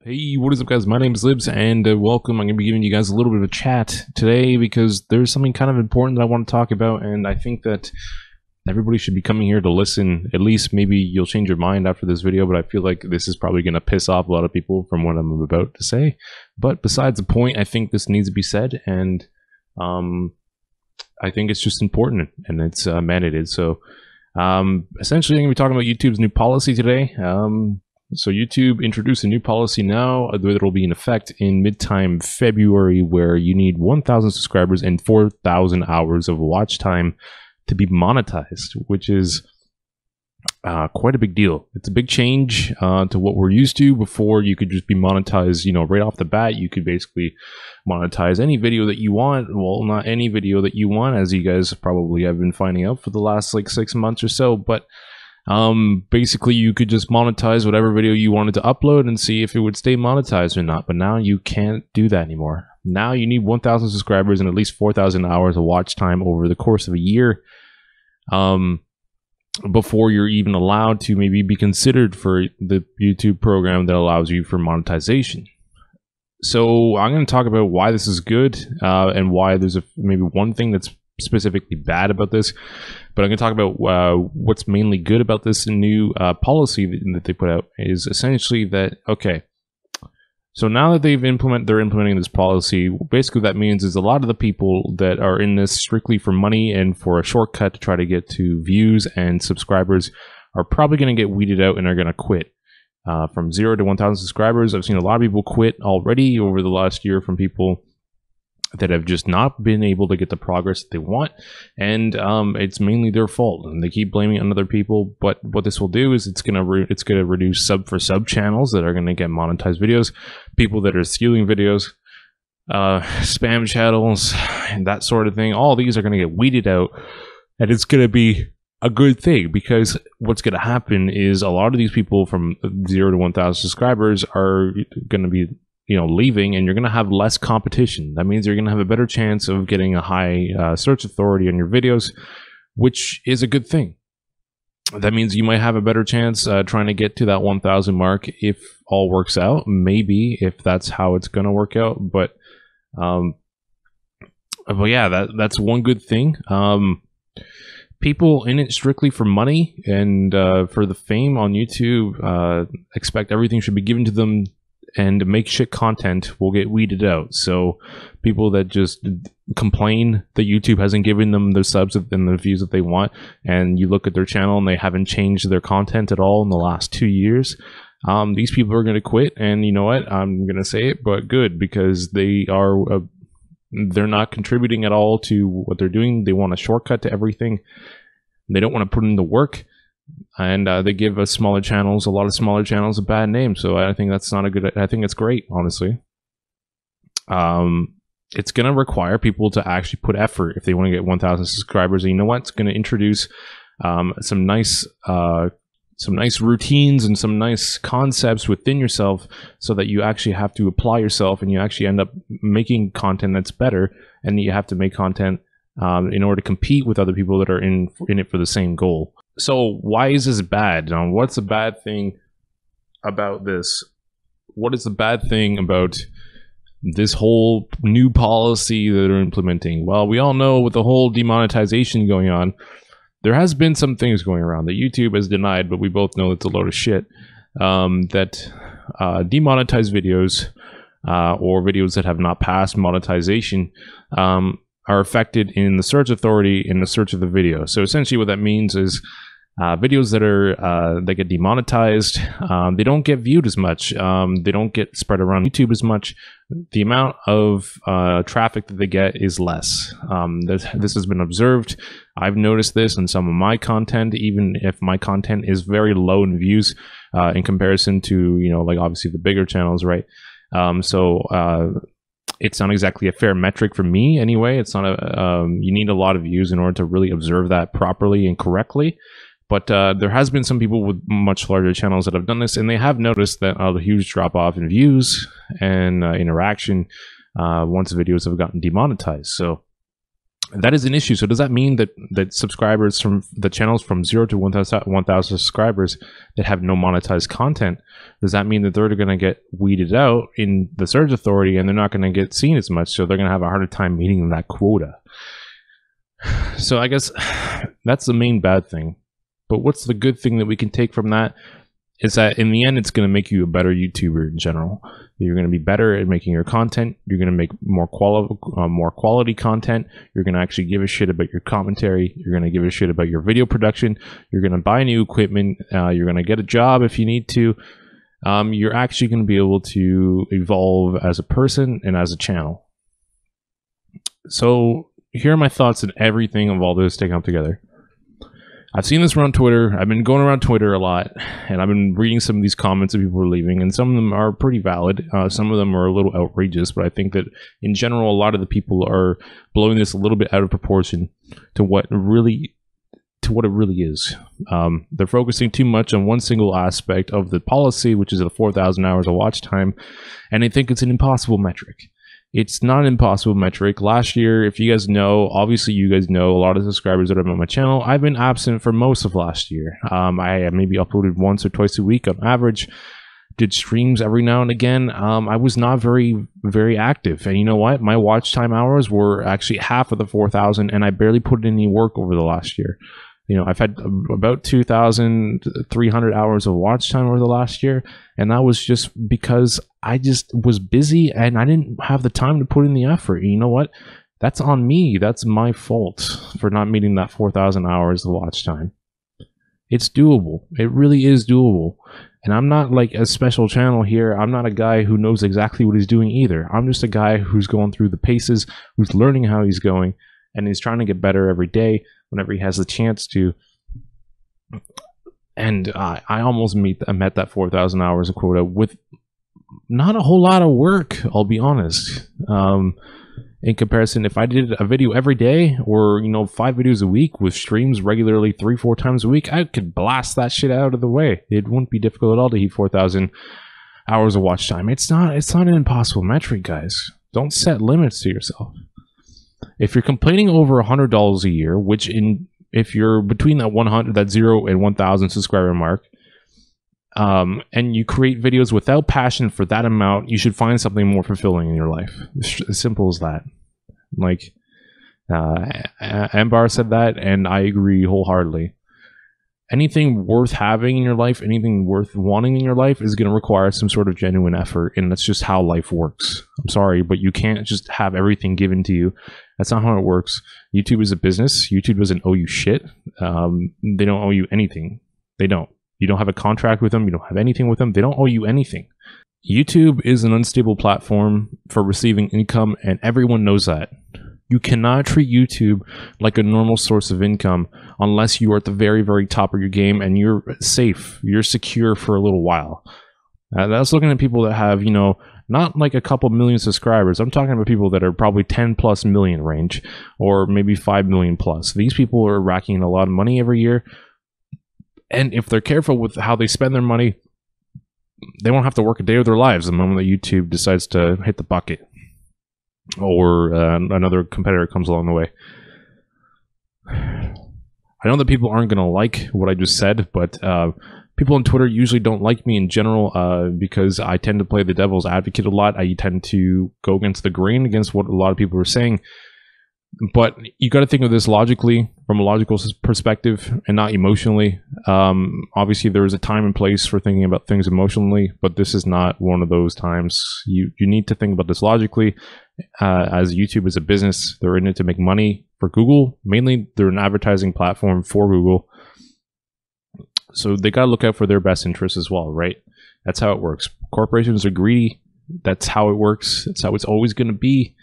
Hey, what is up, guys? My name is Libs, and welcome. I'm going to be giving you guys a little bit of a chat today because there's something kind of important that I want to talk about, and I think that everybody should be coming here to listen. At least maybe you'll change your mind after this video, but I feel like this is probably going to piss off a lot of people from what I'm about to say. But besides the point, I think this needs to be said, and I think it's just important, and it's mandated. So essentially, I'm going to be talking about YouTube's new policy today. So YouTube introduced a new policy now that will be in effect in mid-time February, where you need 1,000 subscribers and 4,000 hours of watch time to be monetized, which is quite a big deal. It's a big change to what we're used to. Before, you could just be monetized, right off the bat. You could basically monetize any video that you want. Well, not any video that you want, as you guys probably have been finding out for the last like 6 months or so, but basically you could just monetize whatever video you wanted to upload and see if it would stay monetized or not. But now you can't do that anymore. Now you need 1,000 subscribers and at least 4,000 hours of watch time over the course of a year before you're even allowed to maybe be considered for the YouTube program that allows you for monetization. So I'm going to talk about why this is good and why there's maybe one thing that's specifically bad about this, but I'm going to talk about what's mainly good about this new policy that they put out. Is essentially that, okay, so now that they're implementing this policy, basically that means is a lot of the people that are in this strictly for money and for a shortcut to try to get to views and subscribers are probably going to get weeded out and are going to quit. From 0 to 1,000 subscribers, I've seen a lot of people quit already over the last year from people that have just not been able to get the progress that they want, and it's mainly their fault, and they keep blaming it on other people. But what this will do is it's gonna reduce sub channels that are gonna get monetized videos, people that are stealing videos, spam channels, and that sort of thing. All these are gonna get weeded out, and it's gonna be a good thing, because what's gonna happen is a lot of these people from 0 to 1,000 subscribers are gonna be leaving, and you're going to have less competition. That means you're going to have a better chance of getting a high search authority on your videos, which is a good thing. That means you might have a better chance trying to get to that 1,000 mark if all works out. Maybe, if that's how it's going to work out. But yeah, that's one good thing. People in it strictly for money and for the fame on YouTube expect everything should be given to them, and make shit content will get weeded out. So people that just complain that YouTube hasn't given them the subs and the views that they want, and you look at their channel and they haven't changed their content at all in the last 2 years, these people are going to quit. And you know what? I'm going to say it, but good, because they're not contributing at all to what they're doing. They want a shortcut to everything. They don't want to put in the work. And they give us a lot of smaller channels, a bad name. So I think that's not a good. I think it's great, honestly. It's going to require people to actually put effort if they want to get 1,000 subscribers. And you know what? It's going to introduce some nice routines and some nice concepts within yourself, so that you actually have to apply yourself, and you actually end up making content that's better. And you have to make content in order to compete with other people that are in it for the same goal. So why is this bad? What's the bad thing about this? What is the bad thing about this whole new policy that they're implementing? Well, we all know with the whole demonetization going on, there has been some things going around that YouTube has denied, but we both know it's a load of shit. That demonetized videos or videos that have not passed monetization are affected in the search authority in the search of the video. So essentially what that means is videos that get demonetized, they don't get viewed as much. They don't get spread around YouTube as much. The amount of traffic that they get is less. This has been observed. I've noticed this in some of my content, even if my content is very low in views in comparison to, like obviously the bigger channels, right? It's not exactly a fair metric for me anyway. It's not you need a lot of views in order to really observe that properly and correctly. But there has been some people with much larger channels that have done this, and they have noticed that a huge drop off in views and interaction once videos have gotten demonetized. So That is an issue. So does that mean that subscribers from the channels from 0 to 1,000 subscribers that have no monetized content, does that mean that they're going to get weeded out in the search authority and they're not going to get seen as much? So they're going to have a harder time meeting that quota. So I guess that's the main bad thing. But what's the good thing that we can take from that is that in the end, it's going to make you a better YouTuber in general. You're going to be better at making your content. You're going to make more quality content. You're going to actually give a shit about your commentary. You're going to give a shit about your video production. You're going to buy new equipment. You're going to get a job if you need to. You're actually going to be able to evolve as a person and as a channel. So here are my thoughts on everything of all this taken up together. I've seen this around Twitter. I've been going around Twitter a lot, and I've been reading some of these comments that people are leaving, and some of them are pretty valid. Some of them are a little outrageous, but I think that in general, a lot of the people are blowing this a little bit out of proportion to what it really is. They're focusing too much on one single aspect of the policy, which is the 4,000 hours of watch time, and they think it's an impossible metric. It's not an impossible metric. Last year, if you guys know, obviously you guys know a lot of subscribers that are on my channel. I've been absent for most of last year. I maybe uploaded once or twice a week on average. Did streams every now and again. I was not very active. And you know what? My watch time hours were actually half of the 4,000, and I barely put in any work over the last year. You know, I've had about 2,300 hours of watch time over the last year, and that was just because I just was busy and I didn't have the time to put in the effort. And you know what? That's on me. That's my fault for not meeting that 4,000 hours of watch time. It's doable. It really is doable. And I'm not like a special channel here. I'm not a guy who knows exactly what he's doing either. I'm just a guy who's going through the paces, who's learning how he's going, and he's trying to get better every day whenever he has the chance to. And I almost met that 4,000 hours of quota with not a whole lot of work, I'll be honest. In comparison, if I did a video every day, or 5 videos a week with streams regularly 3-4 times a week, I could blast that shit out of the way. It wouldn't be difficult at all to hit 4,000 hours of watch time. It's not an impossible metric, guys. Don't set limits to yourself. If you're complaining over $100 a year, if you're between that 0 and 1,000 subscriber mark, and you create videos without passion for that amount, you should find something more fulfilling in your life. It's as simple as that. Like, Ambar said that, and I agree wholeheartedly. Anything worth having in your life, anything worth wanting in your life is going to require some sort of genuine effort, and that's just how life works. I'm sorry, but you can't just have everything given to you. That's not how it works. YouTube is a business. YouTube doesn't owe you shit. They don't owe you anything. They don't. You don't have a contract with them. You don't have anything with them. They don't owe you anything. YouTube is an unstable platform for receiving income, and everyone knows that. You cannot treat YouTube like a normal source of income unless you are at the very, very top of your game and you're safe, you're secure for a little while. That's looking at people that have, not like a couple million subscribers. I'm talking about people that are probably 10+ million range, or maybe 5 million plus. These people are racking a lot of money every year. And if they're careful with how they spend their money, they won't have to work a day of their lives the moment that YouTube decides to hit the bucket, or another competitor comes along the way. I know that people aren't going to like what I just said, but people on Twitter usually don't like me in general because I tend to play the devil's advocate a lot. I tend to go against the grain, against what a lot of people are saying. But you got to think of this logically, from a logical perspective, and not emotionally. Obviously, there is a time and place for thinking about things emotionally, but this is not one of those times. You need to think about this logically. As YouTube is a business, they're in it to make money for Google. Mainly, they're an advertising platform for Google. So they got to look out for their best interests as well, right? That's how it works. Corporations are greedy. That's how it works. That's how it's always going to be.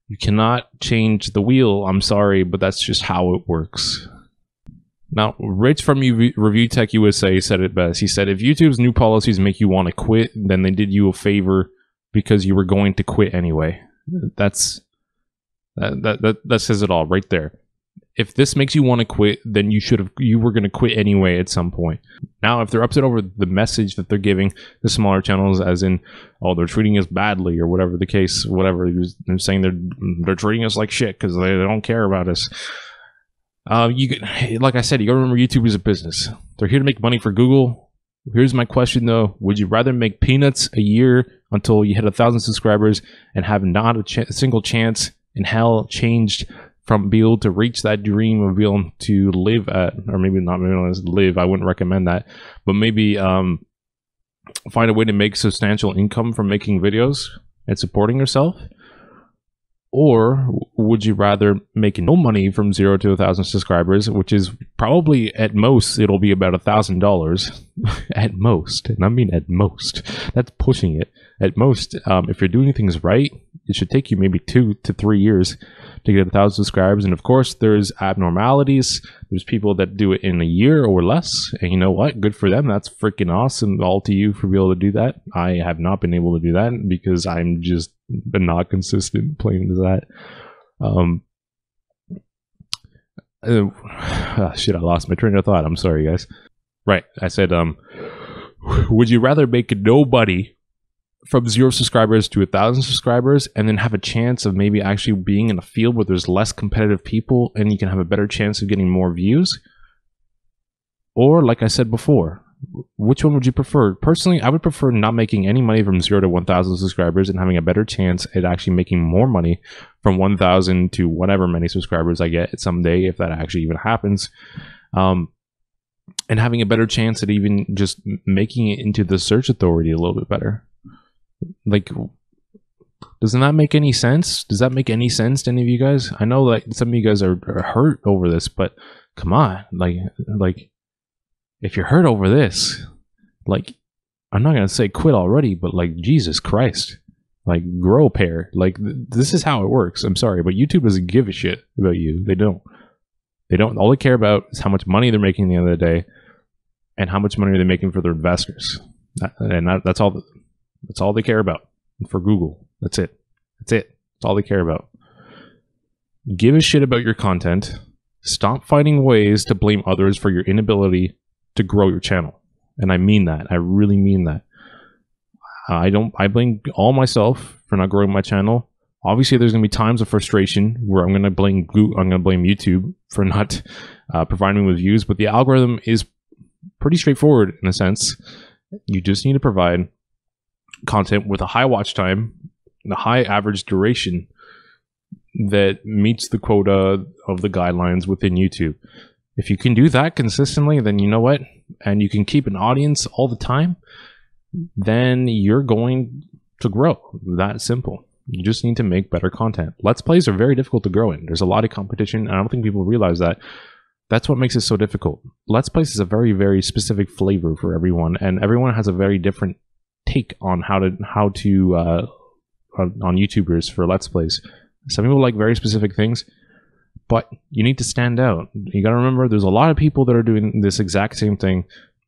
You cannot change the wheel. I'm sorry, but that's just how it works. Now, Rich from Review Tech USA said it best. He said, if YouTube's new policies make you want to quit, then they did you a favor because you were going to quit anyway. That says it all right there. if this makes you want to quit, then you were going to quit anyway at some point. Now, if they're upset over the message that they're giving the smaller channels, as in, oh, they're treating us badly or whatever the case, whatever, they're saying they're treating us like shit because they don't care about us. Like I said, you got to remember, YouTube is a business. They're here to make money for Google. Here's my question though: would you rather make peanuts a year until you hit 1,000 subscribers and have not a single chance in hell changed from being able to reach that dream of being able to live at, or maybe not live, I wouldn't recommend that, but maybe find a way to make substantial income from making videos and supporting yourself? Or would you rather make no money from 0 to 1,000 subscribers, which is probably at most, it'll be about $1,000 at most. And I mean at most. That's pushing it. At most, if you're doing things right, it should take you maybe 2 to 3 years to get 1,000 subscribers. And of course, there's abnormalities. There's people that do it in a year or less. And you know what? Good for them. That's freaking awesome. All to you for being able to do that. I have not been able to do that because I'm just not consistent, plain as that. Shit, I lost my train of thought. I'm sorry, guys. Right. I said, would you rather make nobody from 0 subscribers to 1,000 subscribers and then have a chance of maybe actually being in a field where there's less competitive people and you can have a better chance of getting more views? Or, like I said before, which one would you prefer? Personally, I would prefer not making any money from 0 to 1,000 subscribers and having a better chance at actually making more money from 1,000 to whatever many subscribers I get someday, if that actually even happens. And having a better chance at even just making it into the search authority a little bit better. Like, doesn't that make any sense? Does that make any sense to any of you guys? I know like some of you guys are hurt over this, but come on, like if you're hurt over this, like, I'm not gonna say quit already, but like, Jesus Christ, like, grow a pair. Like, this is how it works. I'm sorry, but YouTube doesn't give a shit about you. They don't. All they care about is how much money they're making at the end of the day, and how much money are they making for their investors. That's all. That's all they care about for Google. That's it. That's all they care about. Give a shit about your content. Stop finding ways to blame others for your inability to grow your channel. And I mean that. I really mean that. I blame all myself for not growing my channel. Obviously, there's going to be times of frustration where I'm going to blame YouTube for not providing me with views, but the algorithm is pretty straightforward in a sense. You just need to provide content with a high watch time and a high average duration that meets the quota of the guidelines within YouTube. If you can do that consistently, then you know what? And you can keep an audience all the time, then you're going to grow. That simple. You just need to make better content. Let's plays are very difficult to grow in. There's a lot of competition, and I don't think people realize that. That's what makes it so difficult. Let's plays is a very, very specific flavor for everyone, and everyone has a very different take on how to on YouTubers for Let's Plays. Some people like very specific things, but you need to stand out. You got to remember, there's a lot of people that are doing this exact same thing,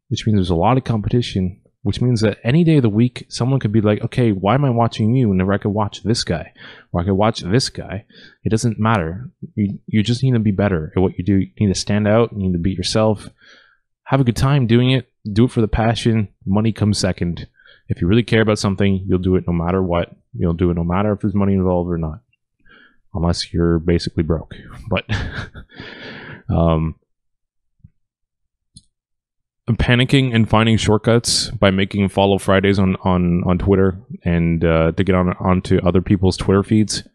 which means there's a lot of competition, which means that any day of the week, someone could be like, okay, why am I watching you whenever I could watch this guy, or I could watch this guy? It doesn't matter. You just need to be better at what you do. You need to stand out. You need to be yourself. Have a good time doing it. Do it for the passion. Money comes second. If you really care about something, you'll do it no matter what. You'll do it no matter if there's money involved or not. Unless you're basically broke. But panicking and finding shortcuts by making follow Fridays on Twitter and to get onto other people's Twitter feeds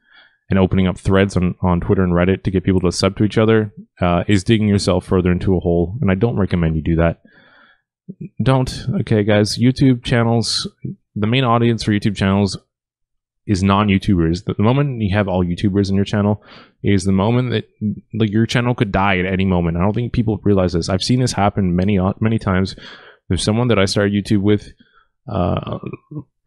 and opening up threads on Twitter and Reddit to get people to sub to each other is digging yourself further into a hole. And I don't recommend you do that. Don't. Okay, guys, YouTube channels, the main audience for YouTube channels is non-YouTubers. The moment you have all YouTubers in your channel is the moment that like your channel could die at any moment. I don't think people realize this. I've seen this happen many times. There's someone that I started YouTube with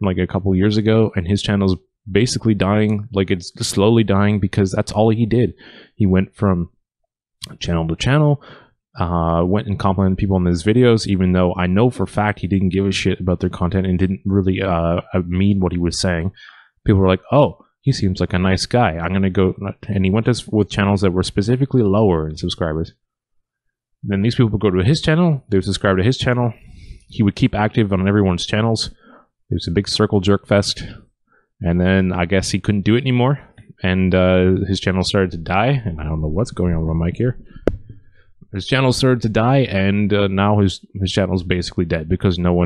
like a couple years ago, and his channel's basically dying. Like, it's slowly dying because that's all he did. He went from channel to channel, went and complimented people on his videos, even though I know for a fact he didn't give a shit about their content and didn't really mean what he was saying. People were like, oh, he seems like a nice guy. I'm gonna go, and he went with channels that were specifically lower in subscribers. Then these people would go to his channel, they would subscribe to his channel. He would keep active on everyone's channels. It was a big circle jerk fest. And then I guess he couldn't do it anymore. And his channel started to die. And I don't know what's going on with my mic here. His channel started to die, and now his channel is basically dead because no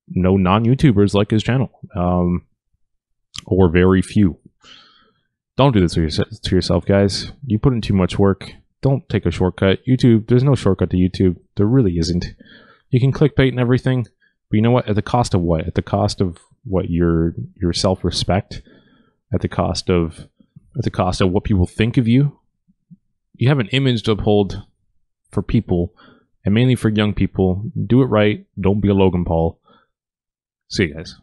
non-YouTubers like his channel. Or very few. Don't do this to yourself, guys. You put in too much work. Don't take a shortcut. YouTube, there's no shortcut to YouTube. There really isn't. You can clickbait and everything, but you know what? At the cost of what? At the cost of what? Your self-respect? At the cost of what people think of you? You have an image to uphold for people, and mainly for young people. Do it right. Don't be a Logan Paul. See you guys.